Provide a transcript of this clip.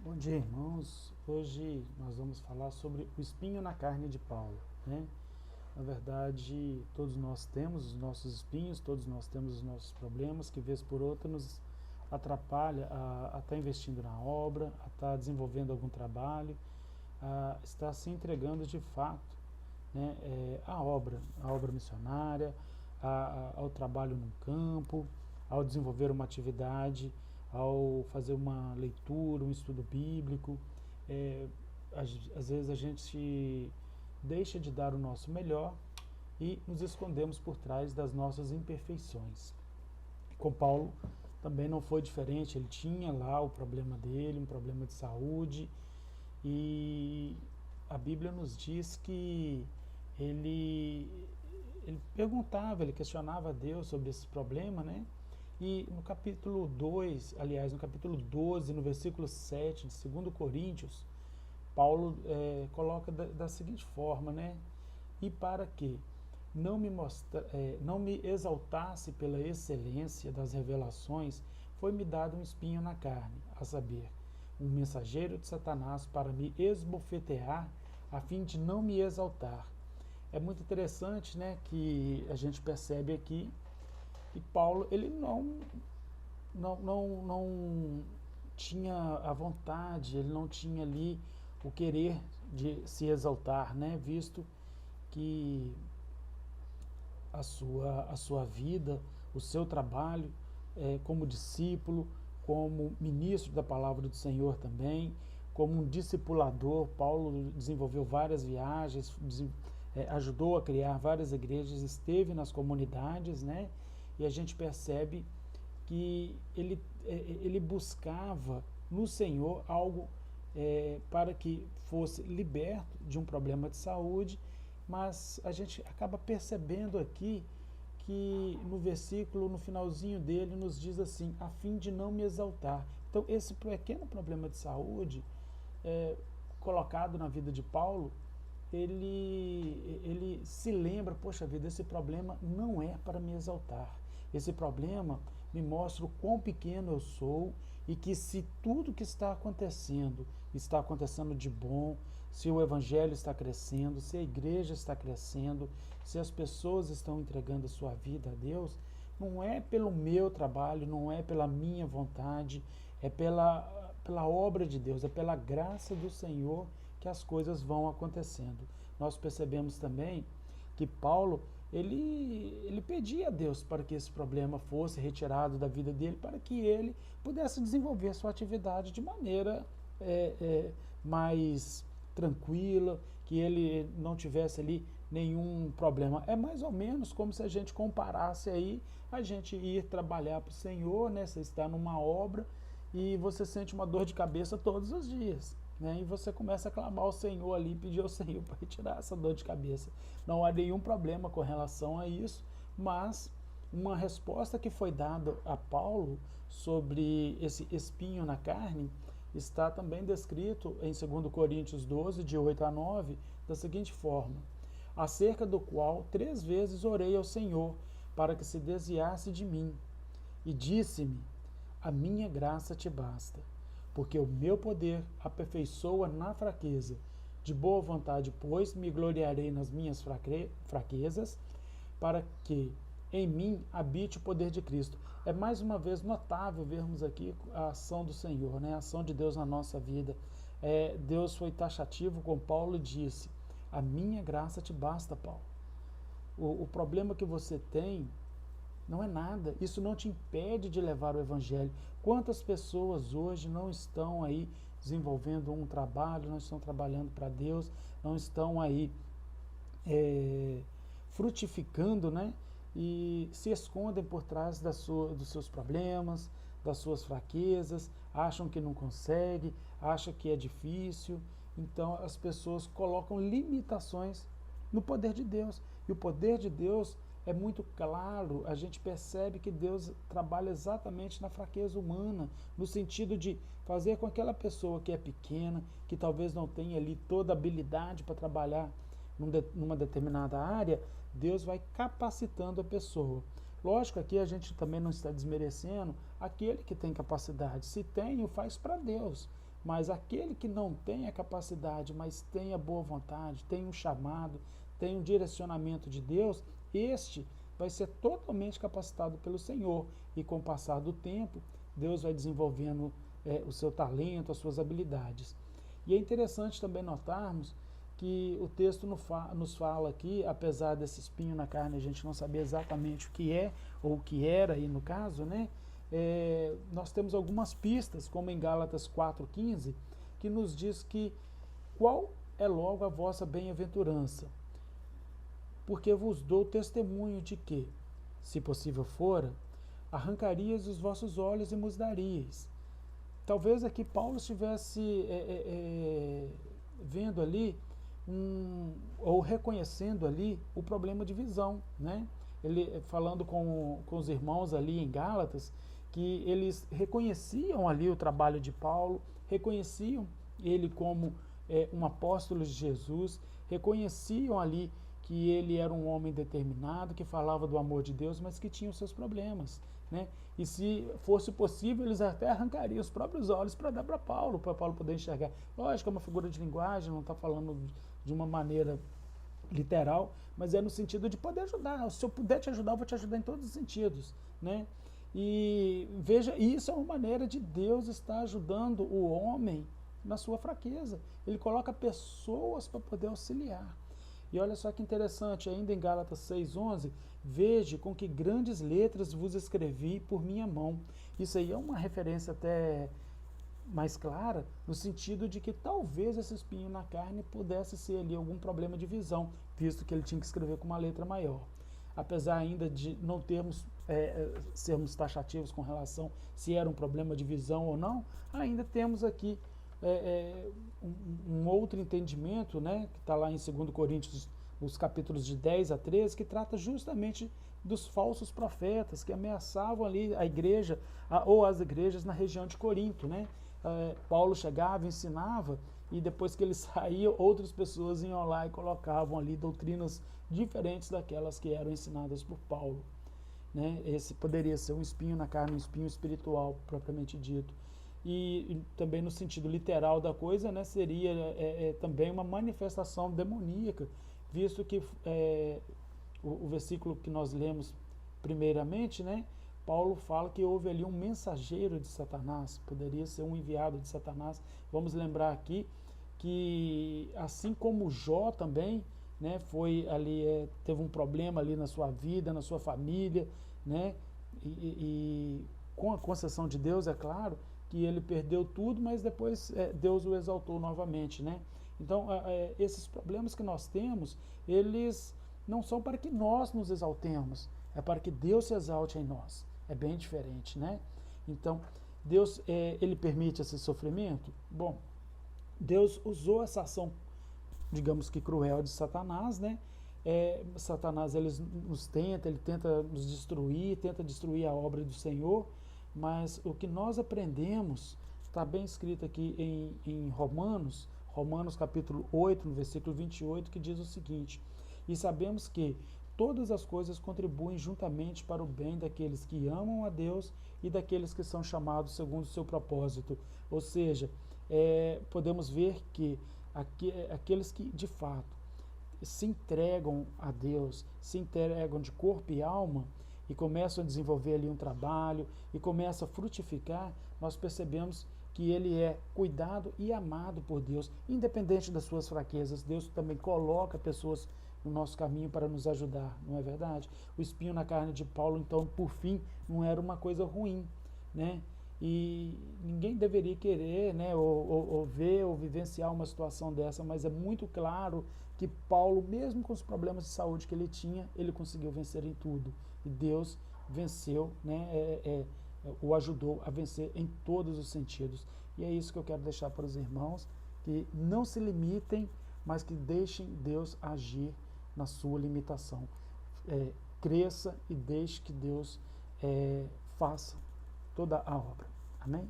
Bom dia, irmãos. Hoje nós vamos falar sobre o espinho na carne de Paulo, né? Na verdade, todos nós temos os nossos espinhos, todos nós temos os nossos problemas, que vez por outra nos atrapalha a estar investindo na obra, a estar desenvolvendo algum trabalho, a estar se entregando de fato, né, a obra missionária, ao trabalho no campo, ao desenvolver uma atividade, ao fazer uma leitura, um estudo bíblico. É, às vezes a gente deixa de dar o nosso melhor e nos escondemos por trás das nossas imperfeições. Com Paulo também não foi diferente, ele tinha lá o problema dele, um problema de saúde, e a Bíblia nos diz que ele, ele perguntava, ele questionava a Deus sobre esse problema, né? E no capítulo 2, aliás, no capítulo 12, no versículo 7 de 2 Coríntios, Paulo coloca da seguinte forma, né? E para que não me exaltasse pela excelência das revelações, foi-me dado um espinho na carne, a saber, um mensageiro de Satanás para me esbofetear, a fim de não me exaltar. É muito interessante, né, que a gente percebe aqui que Paulo ele não tinha a vontade, ele não tinha ali o querer de se exaltar, né, visto que a sua vida, o seu trabalho como discípulo, como ministro da palavra do Senhor também, como um discipulador. Paulo desenvolveu várias viagens, ajudou a criar várias igrejas, esteve nas comunidades, né? E a gente percebe que ele buscava no Senhor algo para que fosse liberto de um problema de saúde, mas a gente acaba percebendo aqui que no versículo, no finalzinho dele, nos diz assim, a fim de não me exaltar. Então, esse pequeno problema de saúde, é, colocado na vida de Paulo, ele se lembra, poxa vida, esse problema não é para me exaltar. Esse problema me mostra o quão pequeno eu sou e que se tudo que está acontecendo de bom, se o evangelho está crescendo, se a igreja está crescendo, se as pessoas estão entregando a sua vida a Deus, não é pelo meu trabalho, não é pela minha vontade, é pela obra de Deus, é pela graça do Senhor que as coisas vão acontecendo. Nós percebemos também que Paulo, ele pedia a Deus para que esse problema fosse retirado da vida dele, para que ele pudesse desenvolver sua atividade de maneira mais tranquila, que ele não tivesse ali nenhum problema. É mais ou menos como se a gente comparasse aí a gente ir trabalhar para o Senhor, né? Você está numa obra e você sente uma dor de cabeça todos os dias, né? E você começa a clamar ao Senhor ali, pedir ao Senhor para retirar essa dor de cabeça. Não há nenhum problema com relação a isso, mas uma resposta que foi dada a Paulo sobre esse espinho na carne está também descrito em 2 Coríntios 12, de 8 a 9, da seguinte forma: acerca do qual 3 vezes orei ao Senhor para que se desviasse de mim, e disse-me: a minha graça te basta, porque o meu poder aperfeiçoa na fraqueza. De boa vontade, pois, me gloriarei nas minhas fraquezas, para que em mim habite o poder de Cristo. É mais uma vez notável vermos aqui a ação do Senhor, né? A ação de Deus na nossa vida. Deus foi taxativo com Paulo e disse: a minha graça te basta, Paulo. O problema que você tem não é nada, isso não te impede de levar o Evangelho. Quantas pessoas hoje não estão aí desenvolvendo um trabalho, não estão trabalhando para Deus, não estão aí é, frutificando, né? E se escondem por trás dos seus problemas, das suas fraquezas, acham que não consegue, acham que é difícil. Então as pessoas colocam limitações no poder de Deus. E o poder de Deus é muito claro, a gente percebe que Deus trabalha exatamente na fraqueza humana, no sentido de fazer com aquela pessoa que é pequena, que talvez não tenha ali toda a habilidade para trabalhar numa determinada área, Deus vai capacitando a pessoa. Lógico, aqui a gente também não está desmerecendo aquele que tem capacidade. Se tem, o faz para Deus. Mas aquele que não tem a capacidade, mas tem a boa vontade, tem um chamado, tem um direcionamento de Deus, este vai ser totalmente capacitado pelo Senhor. E com o passar do tempo, Deus vai desenvolvendo o seu talento, as suas habilidades. E é interessante também notarmos que o texto nos fala aqui, apesar desse espinho na carne, a gente não saber exatamente o que é, ou o que era aí no caso, né? Nós temos algumas pistas, como em Gálatas 4,15, que nos diz que qual é logo a vossa bem-aventurança? Porque vos dou testemunho de que, se possível fora, arrancarias os vossos olhos e vos daríeis. Talvez aqui Paulo estivesse vendo ali, ou reconhecendo ali o problema de visão, né? Ele falando com os irmãos ali em Gálatas, que eles reconheciam ali o trabalho de Paulo, reconheciam ele como um apóstolo de Jesus, reconheciam ali que ele era um homem determinado, que falava do amor de Deus, mas que tinha os seus problemas, né? E se fosse possível, eles até arrancariam os próprios olhos para dar para Paulo poder enxergar. Lógico, é uma figura de linguagem, não está falando de uma maneira literal, mas é no sentido de poder ajudar. Se eu puder te ajudar, eu vou te ajudar em todos os sentidos, né? E veja, isso é uma maneira de Deus estar ajudando o homem na sua fraqueza. Ele coloca pessoas para poder auxiliar. E olha só que interessante, ainda em Gálatas 6,11, veja com que grandes letras vos escrevi por minha mão. Isso aí é uma referência até mais clara, no sentido de que talvez esse espinho na carne pudesse ser ali algum problema de visão, visto que ele tinha que escrever com uma letra maior. Apesar ainda de não termos, sermos taxativos com relação se era um problema de visão ou não, ainda temos aqui um outro entendimento, né, que está lá em 2 Coríntios, os capítulos de 10 a 13, que trata justamente dos falsos profetas que ameaçavam ali a igreja ou as igrejas na região de Corinto, né? Paulo chegava, ensinava, e depois que ele saía, outras pessoas iam lá e colocavam ali doutrinas diferentes daquelas que eram ensinadas por Paulo, né? Esse poderia ser um espinho na carne, um espinho espiritual, propriamente dito. E também no sentido literal da coisa, né, seria também uma manifestação demoníaca, visto que o versículo que nós lemos primeiramente, né, Paulo fala que houve ali um mensageiro de Satanás, poderia ser um enviado de Satanás. Vamos lembrar aqui que assim como Jó também, né, foi ali, teve um problema ali na sua vida, na sua família, né, e com a concessão de Deus, é claro, que ele perdeu tudo, mas depois Deus o exaltou novamente, né? Então, esses problemas que nós temos, eles não são para que nós nos exaltemos, é para que Deus se exalte em nós. É bem diferente, né? Então, Deus, ele permite esse sofrimento? Bom, Deus usou essa ação, digamos que cruel de Satanás, né? Satanás, ele tenta nos destruir, tenta destruir a obra do Senhor, mas o que nós aprendemos, está bem escrito aqui em Romanos capítulo 8, no versículo 28, que diz o seguinte: e sabemos que todas as coisas contribuem juntamente para o bem daqueles que amam a Deus e daqueles que são chamados segundo o seu propósito. Ou seja, podemos ver que aqueles que de fato se entregam a Deus, se entregam de corpo e alma, e começam a desenvolver ali um trabalho, e começam a frutificar, nós percebemos que ele é cuidado e amado por Deus, independente das suas fraquezas. Deus também coloca pessoas no nosso caminho para nos ajudar, não é verdade? O espinho na carne de Paulo, então, por fim, não era uma coisa ruim, né? E ninguém deveria querer, né, ou ver ou vivenciar uma situação dessa, mas é muito claro que Paulo, mesmo com os problemas de saúde que ele tinha, ele conseguiu vencer em tudo. E Deus venceu, né, o ajudou a vencer em todos os sentidos. E é isso que eu quero deixar para os irmãos, que não se limitem, mas que deixem Deus agir na sua limitação. Cresça e deixe que Deus faça toda a obra. Amém?